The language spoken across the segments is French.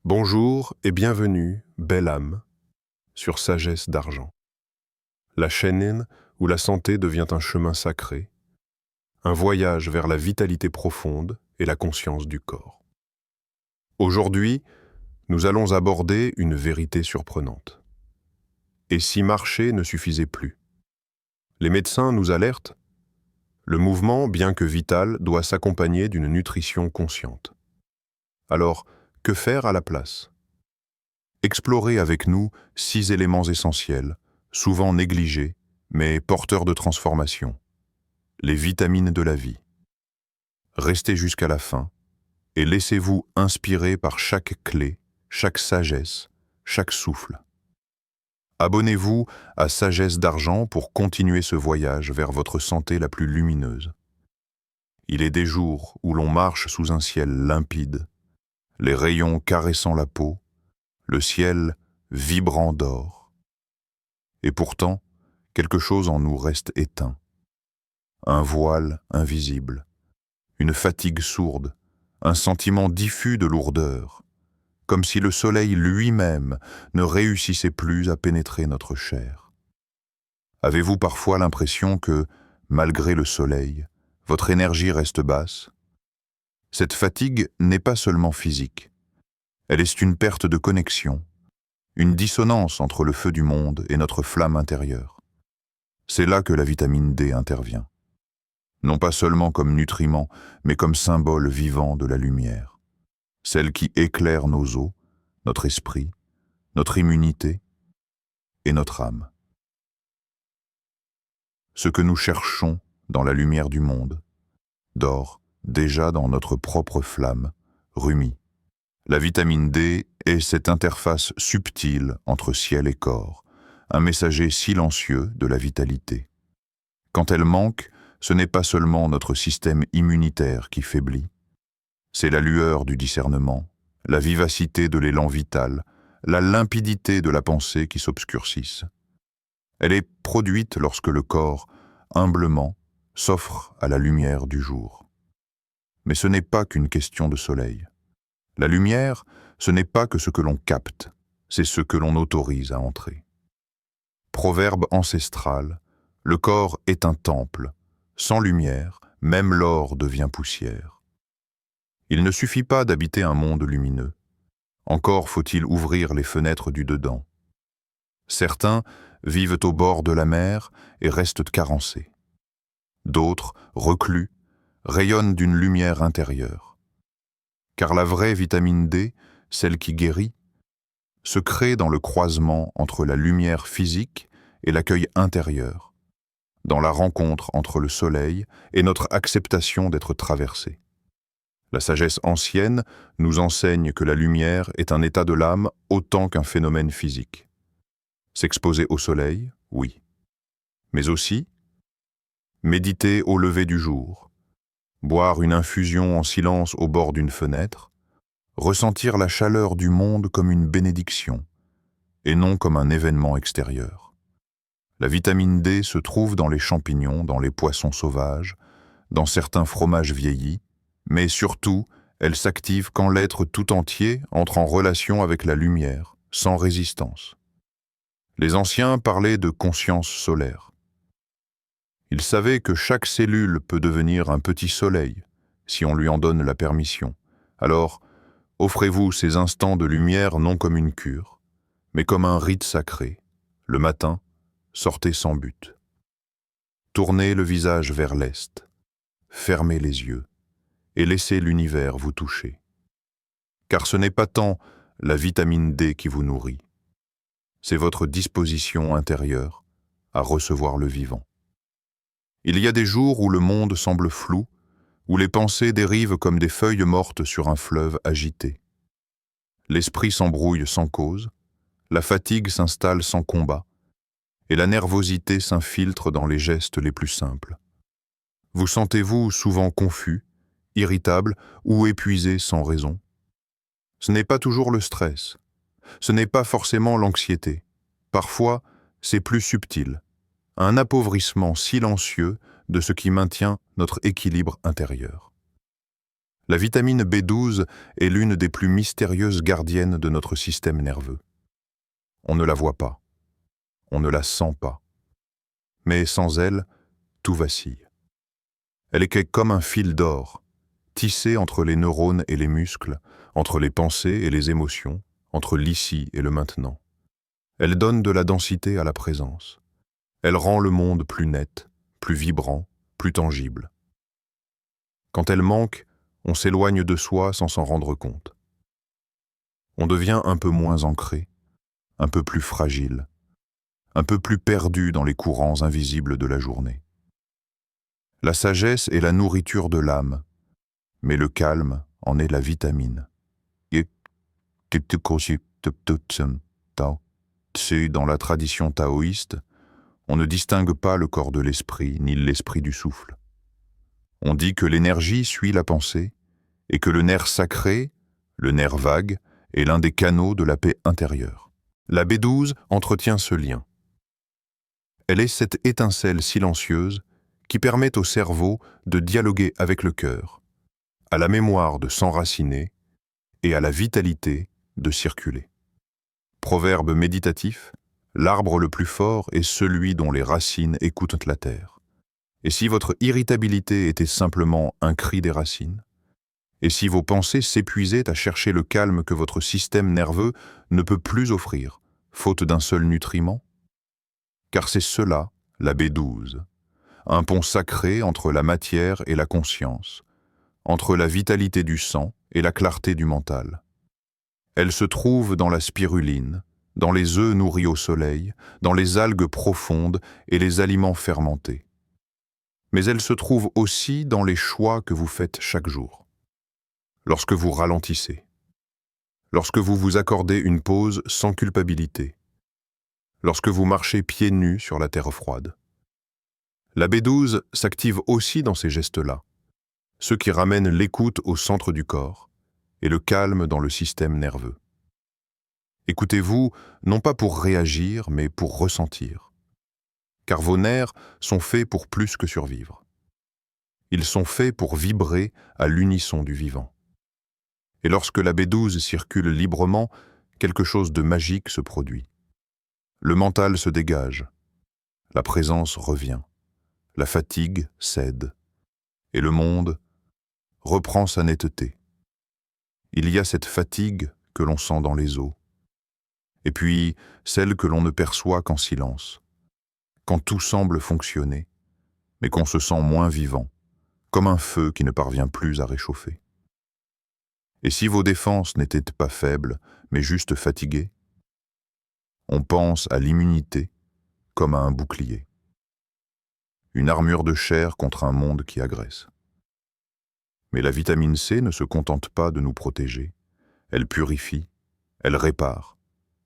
Bonjour et bienvenue, belle âme, sur Sagesse d'Argent, la chaîne où la santé devient un chemin sacré, un voyage vers la vitalité profonde et la conscience du corps. Aujourd'hui, nous allons aborder une vérité surprenante. Et si marcher ne suffisait plus? Les médecins nous alertent. Le mouvement, bien que vital, doit s'accompagner d'une nutrition consciente. Alors, que faire à la place? Explorez avec nous 6 éléments essentiels, souvent négligés, mais porteurs de transformation. Les vitamines de la vie. Restez jusqu'à la fin et laissez-vous inspirer par chaque clé, chaque sagesse, chaque souffle. Abonnez-vous à Sagesse d'Argent pour continuer ce voyage vers votre santé la plus lumineuse. Il est des jours où l'on marche sous un ciel limpide, les rayons caressant la peau, le ciel vibrant d'or. Et pourtant, quelque chose en nous reste éteint. Un voile invisible, une fatigue sourde, un sentiment diffus de lourdeur, comme si le soleil lui-même ne réussissait plus à pénétrer notre chair. Avez-vous parfois l'impression que, malgré le soleil, votre énergie reste basse? Cette fatigue n'est pas seulement physique. Elle est une perte de connexion, une dissonance entre le feu du monde et notre flamme intérieure. C'est là que la vitamine D intervient. Non pas seulement comme nutriment, mais comme symbole vivant de la lumière. Celle qui éclaire nos os, notre esprit, notre immunité et notre âme. Ce que nous cherchons dans la lumière du monde dort déjà dans notre propre flamme, rumie. La vitamine D est cette interface subtile entre ciel et corps, un messager silencieux de la vitalité. Quand elle manque, ce n'est pas seulement notre système immunitaire qui faiblit, c'est la lueur du discernement, la vivacité de l'élan vital, la limpidité de la pensée qui s'obscurcissent. Elle est produite lorsque le corps, humblement, s'offre à la lumière du jour. Mais ce n'est pas qu'une question de soleil. La lumière, ce n'est pas que ce que l'on capte, c'est ce que l'on autorise à entrer. Proverbe ancestral, le corps est un temple. Sans lumière, même l'or devient poussière. Il ne suffit pas d'habiter un monde lumineux. Encore faut-il ouvrir les fenêtres du dedans. Certains vivent au bord de la mer et restent carencés. D'autres, reclus, rayonnent d'une lumière intérieure. Car la vraie vitamine D, celle qui guérit, se crée dans le croisement entre la lumière physique et l'accueil intérieur, dans la rencontre entre le soleil et notre acceptation d'être traversé. La sagesse ancienne nous enseigne que la lumière est un état de l'âme autant qu'un phénomène physique. S'exposer au soleil, oui. Mais aussi, méditer au lever du jour, boire une infusion en silence au bord d'une fenêtre, ressentir la chaleur du monde comme une bénédiction, et non comme un événement extérieur. La vitamine D se trouve dans les champignons, dans les poissons sauvages, dans certains fromages vieillis, mais surtout, elle s'active quand l'être tout entier entre en relation avec la lumière, sans résistance. Les anciens parlaient de conscience solaire. Ils savaient que chaque cellule peut devenir un petit soleil, si on lui en donne la permission. Alors, offrez-vous ces instants de lumière non comme une cure, mais comme un rite sacré. Le matin, sortez sans but. Tournez le visage vers l'est, fermez les yeux et laissez l'univers vous toucher. Car ce n'est pas tant la vitamine D qui vous nourrit, c'est votre disposition intérieure à recevoir le vivant. Il y a des jours où le monde semble flou, où les pensées dérivent comme des feuilles mortes sur un fleuve agité. L'esprit s'embrouille sans cause, la fatigue s'installe sans combat, et la nervosité s'infiltre dans les gestes les plus simples. Vous sentez-vous souvent confus, irritable ou épuisé sans raison? Ce n'est pas toujours le stress, ce n'est pas forcément l'anxiété. Parfois, c'est plus subtil, un appauvrissement silencieux de ce qui maintient notre équilibre intérieur. La vitamine B12 est l'une des plus mystérieuses gardiennes de notre système nerveux. On ne la voit pas, on ne la sent pas. Mais sans elle, tout vacille. Elle est comme un fil d'or, tissé entre les neurones et les muscles, entre les pensées et les émotions, entre l'ici et le maintenant. Elle donne de la densité à la présence. Elle rend le monde plus net, plus vibrant, plus tangible. Quand elle manque, on s'éloigne de soi sans s'en rendre compte. On devient un peu moins ancré, un peu plus fragile, un peu plus perdu dans les courants invisibles de la journée. La sagesse est la nourriture de l'âme, mais le calme en est la vitamine. Dans la tradition taoïste, on ne distingue pas le corps de l'esprit ni l'esprit du souffle. On dit que l'énergie suit la pensée et que le nerf sacré, le nerf vague, est l'un des canaux de la paix intérieure. La B12 entretient ce lien. Elle est cette étincelle silencieuse qui permet au cerveau de dialoguer avec le cœur, à la mémoire de s'enraciner et à la vitalité de circuler. Proverbe méditatif, l'arbre le plus fort est celui dont les racines écoutent la terre. Et si votre irritabilité était simplement un cri des racines? Et si vos pensées s'épuisaient à chercher le calme que votre système nerveux ne peut plus offrir, faute d'un seul nutriment? Car c'est cela, la B12, un pont sacré entre la matière et la conscience, entre la vitalité du sang et la clarté du mental. Elle se trouve dans la spiruline, dans les œufs nourris au soleil, dans les algues profondes et les aliments fermentés. Mais elle se trouve aussi dans les choix que vous faites chaque jour. Lorsque vous ralentissez, lorsque vous vous accordez une pause sans culpabilité, lorsque vous marchez pieds nus sur la terre froide. La B12 s'active aussi dans ces gestes-là, ceux qui ramènent l'écoute au centre du corps et le calme dans le système nerveux. Écoutez-vous non pas pour réagir, mais pour ressentir. Car vos nerfs sont faits pour plus que survivre. Ils sont faits pour vibrer à l'unisson du vivant. Et lorsque la B12 circule librement, quelque chose de magique se produit. Le mental se dégage, la présence revient, la fatigue cède, et le monde reprend sa netteté. Il y a cette fatigue que l'on sent dans les os, et puis celle que l'on ne perçoit qu'en silence, quand tout semble fonctionner, mais qu'on se sent moins vivant, comme un feu qui ne parvient plus à réchauffer. Et si vos défenses n'étaient pas faibles, mais juste fatiguées? On pense à l'immunité comme à un bouclier. Une armure de chair contre un monde qui agresse. Mais la vitamine C ne se contente pas de nous protéger. Elle purifie, elle répare,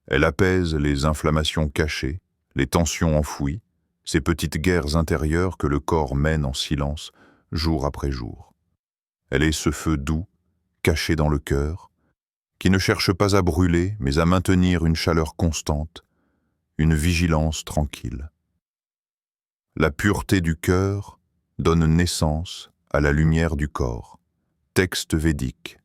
elle apaise les inflammations cachées, les tensions enfouies, ces petites guerres intérieures que le corps mène en silence, jour après jour. Elle est ce feu doux, caché dans le cœur, qui ne cherche pas à brûler, mais à maintenir une chaleur constante, une vigilance tranquille. La pureté du cœur donne naissance à la lumière du corps, texte védique.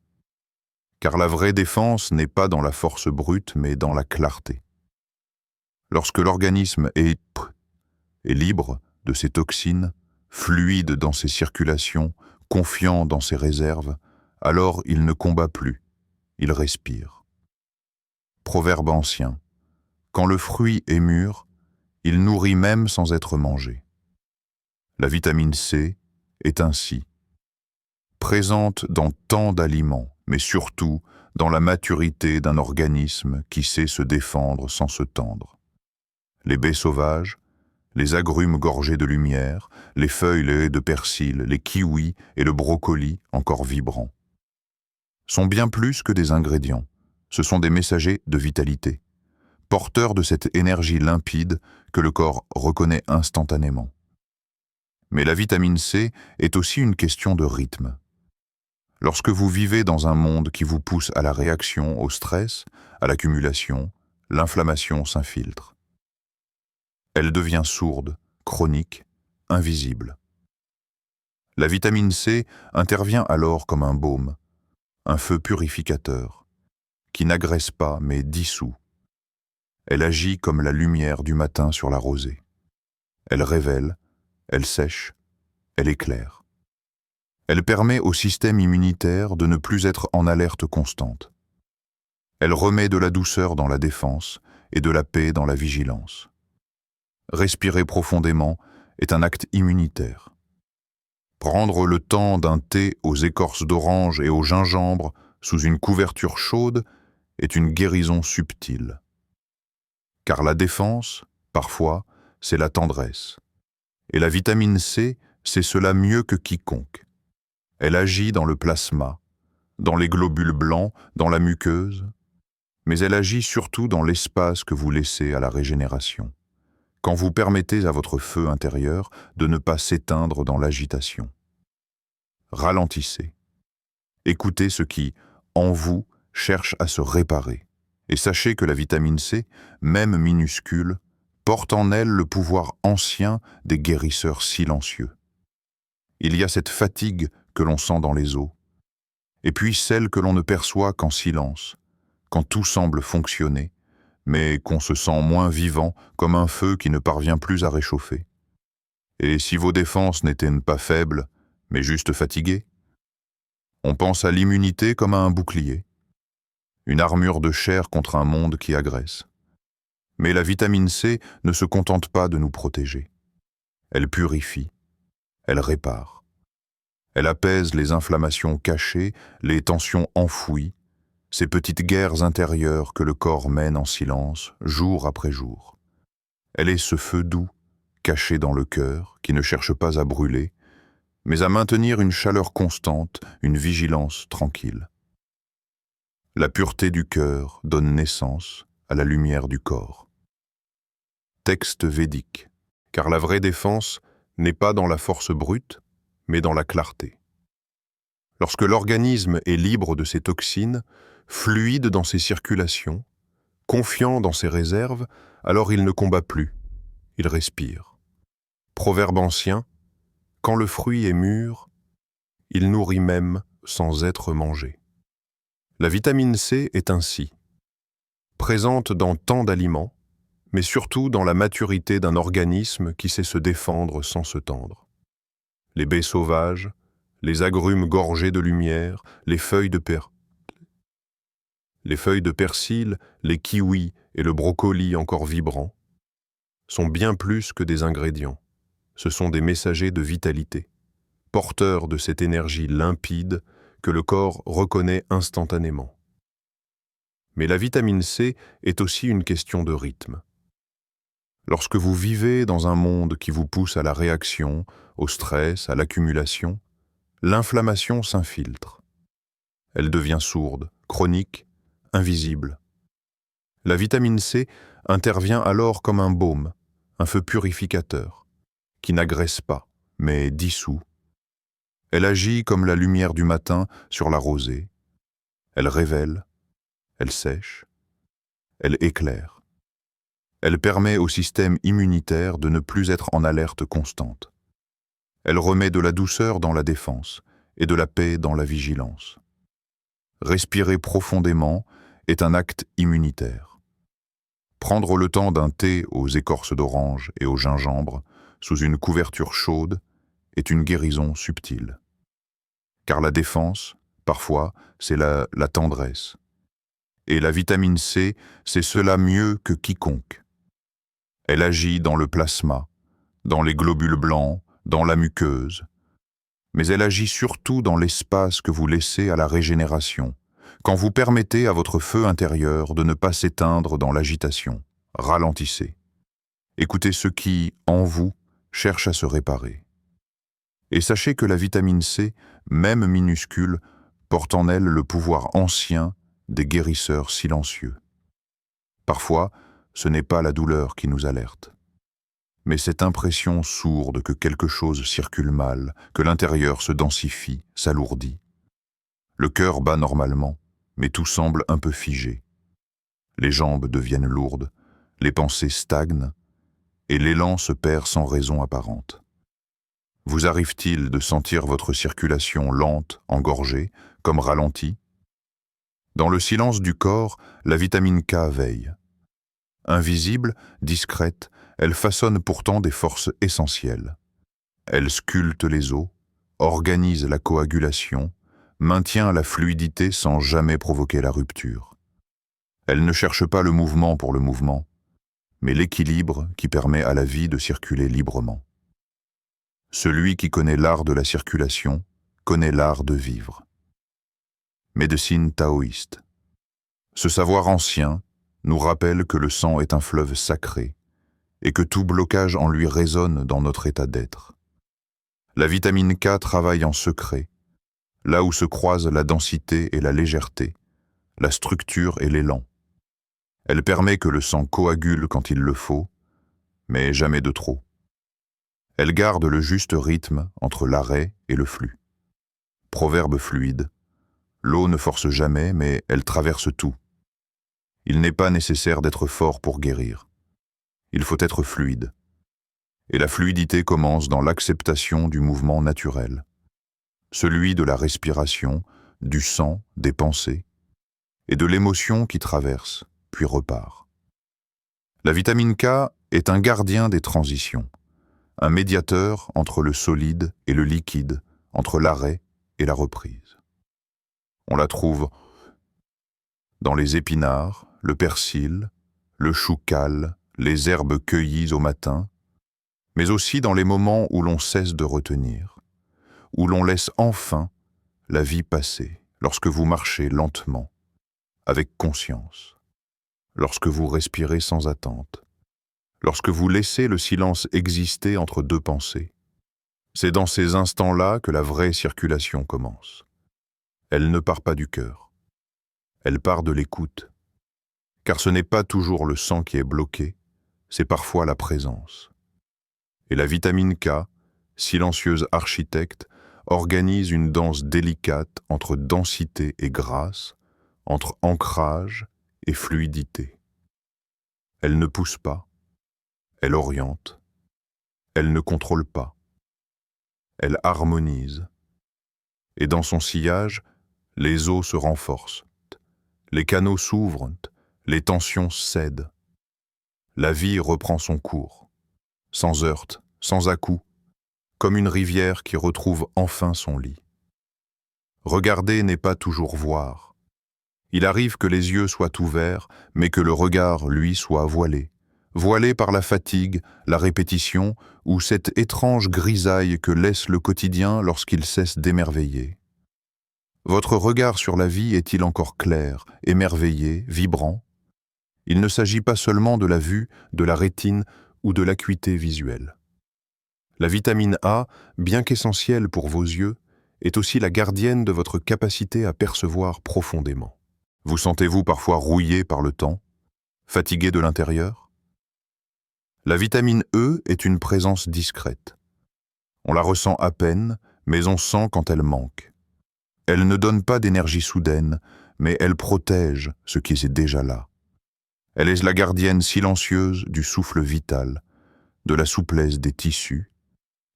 Car la vraie défense n'est pas dans la force brute, mais dans la clarté. Lorsque l'organisme est libre de ses toxines, fluide dans ses circulations, confiant dans ses réserves, alors il ne combat plus, il respire. Proverbe ancien. Quand le fruit est mûr, il nourrit même sans être mangé. La vitamine C est ainsi, présente dans tant d'aliments, mais surtout dans la maturité d'un organisme qui sait se défendre sans se tendre. Les baies sauvages, les agrumes gorgés de lumière, les feuilles laies de persil, les kiwis et le brocoli encore vibrants, sont bien plus que des ingrédients, ce sont des messagers de vitalité, porteurs de cette énergie limpide que le corps reconnaît instantanément. Mais la vitamine C est aussi une question de rythme. Lorsque vous vivez dans un monde qui vous pousse à la réaction, au stress, à l'accumulation, l'inflammation s'infiltre. Elle devient sourde, chronique, invisible. La vitamine C intervient alors comme un baume, un feu purificateur, qui n'agresse pas mais dissout. Elle agit comme la lumière du matin sur la rosée. Elle révèle, elle sèche, elle éclaire. Elle permet au système immunitaire de ne plus être en alerte constante. Elle remet de la douceur dans la défense et de la paix dans la vigilance. Respirer profondément est un acte immunitaire. Prendre le temps d'un thé aux écorces d'orange et au gingembre sous une couverture chaude est une guérison subtile. Car la défense, parfois, c'est la tendresse. Et la vitamine C, c'est cela mieux que quiconque. Elle agit dans le plasma, dans les globules blancs, dans la muqueuse, mais elle agit surtout dans l'espace que vous laissez à la régénération, quand vous permettez à votre feu intérieur de ne pas s'éteindre dans l'agitation. Ralentissez. Écoutez ce qui, en vous, cherche à se réparer. Et sachez que la vitamine C, même minuscule, porte en elle le pouvoir ancien des guérisseurs silencieux. Il y a cette fatigue que l'on sent dans les os, et puis celle que l'on ne perçoit qu'en silence, quand tout semble fonctionner, mais qu'on se sent moins vivant comme un feu qui ne parvient plus à réchauffer. Et si vos défenses n'étaient pas faibles, mais juste fatiguées, on pense à l'immunité comme à un bouclier, une armure de chair contre un monde qui agresse. Mais la vitamine C ne se contente pas de nous protéger. Elle purifie, elle répare. Elle apaise les inflammations cachées, les tensions enfouies, ces petites guerres intérieures que le corps mène en silence, jour après jour. Elle est ce feu doux, caché dans le cœur, qui ne cherche pas à brûler, mais à maintenir une chaleur constante, une vigilance tranquille. La pureté du cœur donne naissance à la lumière du corps. Texte védique, car la vraie défense n'est pas dans la force brute, mais dans la clarté. Lorsque l'organisme est libre de ses toxines, fluide dans ses circulations, confiant dans ses réserves, alors il ne combat plus, il respire. Proverbe ancien, quand le fruit est mûr, il nourrit même sans être mangé. La vitamine C est ainsi, présente dans tant d'aliments, mais surtout dans la maturité d'un organisme qui sait se défendre sans se tendre. Les baies sauvages, les agrumes gorgés de lumière, les feuilles de persil, les kiwis et le brocoli encore vibrants, sont bien plus que des ingrédients. Ce sont des messagers de vitalité, porteurs de cette énergie limpide que le corps reconnaît instantanément. Mais la vitamine C est aussi une question de rythme. Lorsque vous vivez dans un monde qui vous pousse à la réaction, au stress, à l'accumulation, l'inflammation s'infiltre. Elle devient sourde, chronique, invisible. La vitamine C intervient alors comme un baume, un feu purificateur, qui n'agresse pas, mais dissout. Elle agit comme la lumière du matin sur la rosée. Elle révèle, elle sèche, elle éclaire. Elle permet au système immunitaire de ne plus être en alerte constante. Elle remet de la douceur dans la défense et de la paix dans la vigilance. Respirer profondément est un acte immunitaire. Prendre le temps d'un thé aux écorces d'orange et au gingembre sous une couverture chaude est une guérison subtile. Car la défense, parfois, c'est la tendresse. Et la vitamine C, c'est cela mieux que quiconque. Elle agit dans le plasma, dans les globules blancs, dans la muqueuse. Mais elle agit surtout dans l'espace que vous laissez à la régénération, quand vous permettez à votre feu intérieur de ne pas s'éteindre dans l'agitation. Ralentissez. Écoutez ce qui, en vous, cherche à se réparer. Et sachez que la vitamine C, même minuscule, porte en elle le pouvoir ancien des guérisseurs silencieux. Parfois, ce n'est pas la douleur qui nous alerte, mais cette impression sourde que quelque chose circule mal, que l'intérieur se densifie, s'alourdit. Le cœur bat normalement, mais tout semble un peu figé. Les jambes deviennent lourdes, les pensées stagnent, et l'élan se perd sans raison apparente. Vous arrive-t-il de sentir votre circulation lente, engorgée, comme ralentie? Dans le silence du corps, la vitamine K veille. Invisible, discrète, elle façonne pourtant des forces essentielles. Elle sculpte les os, organise la coagulation, maintient la fluidité sans jamais provoquer la rupture. Elle ne cherche pas le mouvement pour le mouvement, mais l'équilibre qui permet à la vie de circuler librement. Celui qui connaît l'art de la circulation connaît l'art de vivre. Médecine taoïste. Ce savoir ancien nous rappelle que le sang est un fleuve sacré et que tout blocage en lui résonne dans notre état d'être. La vitamine K travaille en secret, là où se croisent la densité et la légèreté, la structure et l'élan. Elle permet que le sang coagule quand il le faut, mais jamais de trop. Elle garde le juste rythme entre l'arrêt et le flux. Proverbe fluide. L'eau ne force jamais, mais elle traverse tout. Il n'est pas nécessaire d'être fort pour guérir. Il faut être fluide. Et la fluidité commence dans l'acceptation du mouvement naturel, celui de la respiration, du sang, des pensées, et de l'émotion qui traverse, puis repart. La vitamine K est un gardien des transitions, un médiateur entre le solide et le liquide, entre l'arrêt et la reprise. On la trouve dans les épinards, le persil, le chou cal, les herbes cueillies au matin, mais aussi dans les moments où l'on cesse de retenir, où l'on laisse enfin la vie passer, lorsque vous marchez lentement, avec conscience, lorsque vous respirez sans attente, lorsque vous laissez le silence exister entre deux pensées. C'est dans ces instants-là que la vraie circulation commence. Elle ne part pas du cœur, elle part de l'écoute, car ce n'est pas toujours le sang qui est bloqué, c'est parfois la présence. Et la vitamine K, silencieuse architecte, organise une danse délicate entre densité et grâce, entre ancrage et fluidité. Elle ne pousse pas, elle oriente, elle ne contrôle pas, elle harmonise. Et dans son sillage, les os se renforcent, les canaux s'ouvrent, les tensions cèdent. La vie reprend son cours, sans heurts, sans à-coups, comme une rivière qui retrouve enfin son lit. Regarder n'est pas toujours voir. Il arrive que les yeux soient ouverts, mais que le regard, lui, soit voilé. Voilé par la fatigue, la répétition, ou cette étrange grisaille que laisse le quotidien lorsqu'il cesse d'émerveiller. Votre regard sur la vie est-il encore clair, émerveillé, vibrant? Il ne s'agit pas seulement de la vue, de la rétine ou de l'acuité visuelle. La vitamine A, bien qu'essentielle pour vos yeux, est aussi la gardienne de votre capacité à percevoir profondément. Vous sentez-vous parfois rouillé par le temps, fatigué de l'intérieur? La vitamine E est une présence discrète. On la ressent à peine, mais on sent quand elle manque. Elle ne donne pas d'énergie soudaine, mais elle protège ce qui est déjà là. Elle est la gardienne silencieuse du souffle vital, de la souplesse des tissus,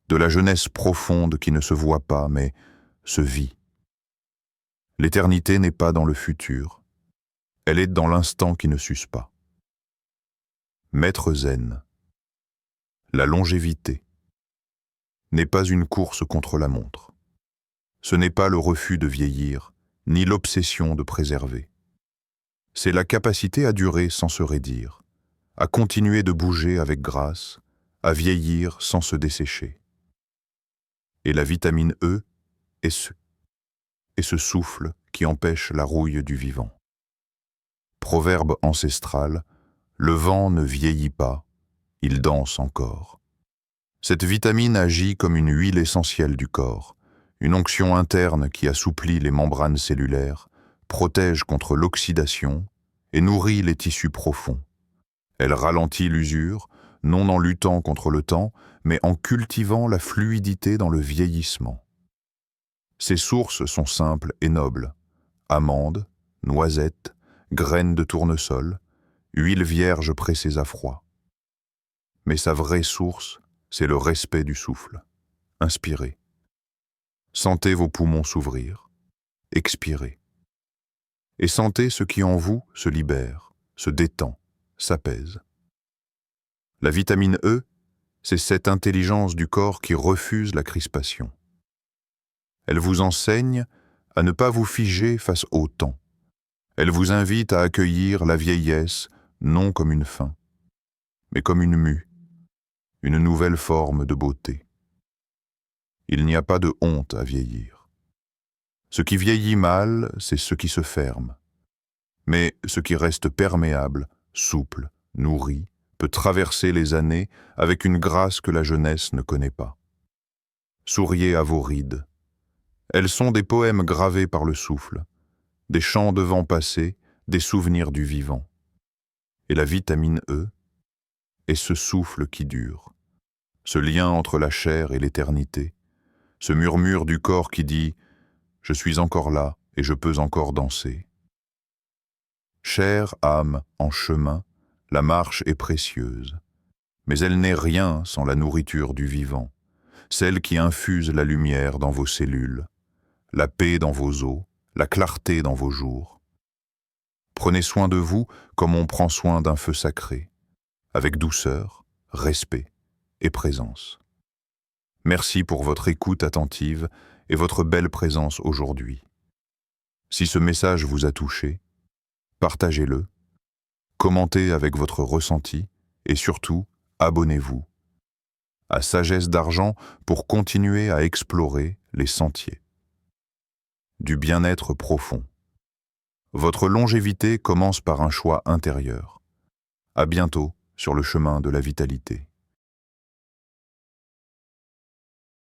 de la jeunesse profonde qui ne se voit pas, mais se vit. L'éternité n'est pas dans le futur, elle est dans l'instant qui ne s'use pas. Maître zen. La longévité n'est pas une course contre la montre. Ce n'est pas le refus de vieillir, ni l'obsession de préserver. C'est la capacité à durer sans se raidir, à continuer de bouger avec grâce, à vieillir sans se dessécher. Et la vitamine E est ce souffle qui empêche la rouille du vivant. Proverbe ancestral, le vent ne vieillit pas, il danse encore. Cette vitamine agit comme une huile essentielle du corps, une onction interne qui assouplit les membranes cellulaires, protège contre l'oxydation et nourrit les tissus profonds. Elle ralentit l'usure, non en luttant contre le temps, mais en cultivant la fluidité dans le vieillissement. Ses sources sont simples et nobles. Amandes, noisettes, graines de tournesol, huile vierge pressée à froid. Mais sa vraie source, c'est le respect du souffle, Inspirez. Sentez vos poumons s'ouvrir. Expirez. Et sentez ce qui en vous se libère, se détend, s'apaise. La vitamine E, c'est cette intelligence du corps qui refuse la crispation. Elle vous enseigne à ne pas vous figer face au temps. Elle vous invite à accueillir la vieillesse non comme une fin, mais comme une mue, une nouvelle forme de beauté. Il n'y a pas de honte à vieillir. Ce qui vieillit mal, c'est ce qui se ferme. Mais ce qui reste perméable, souple, nourri, peut traverser les années avec une grâce que la jeunesse ne connaît pas. Souriez à vos rides. Elles sont des poèmes gravés par le souffle, des chants de vent passé, des souvenirs du vivant. Et la vitamine E est ce souffle qui dure, ce lien entre la chair et l'éternité, ce murmure du corps qui dit « Je suis encore là et je peux encore danser ». Chère âme en chemin, la marche est précieuse, mais elle n'est rien sans la nourriture du vivant, celle qui infuse la lumière dans vos cellules, la paix dans vos os, la clarté dans vos jours. Prenez soin de vous comme on prend soin d'un feu sacré, avec douceur, respect et présence. Merci pour votre écoute attentive et votre belle présence aujourd'hui. Si ce message vous a touché, partagez-le, commentez avec votre ressenti et surtout, abonnez-vous à Sagesse d'Argent pour continuer à explorer les sentiers du bien-être profond. Votre longévité commence par un choix intérieur. À bientôt sur le chemin de la vitalité.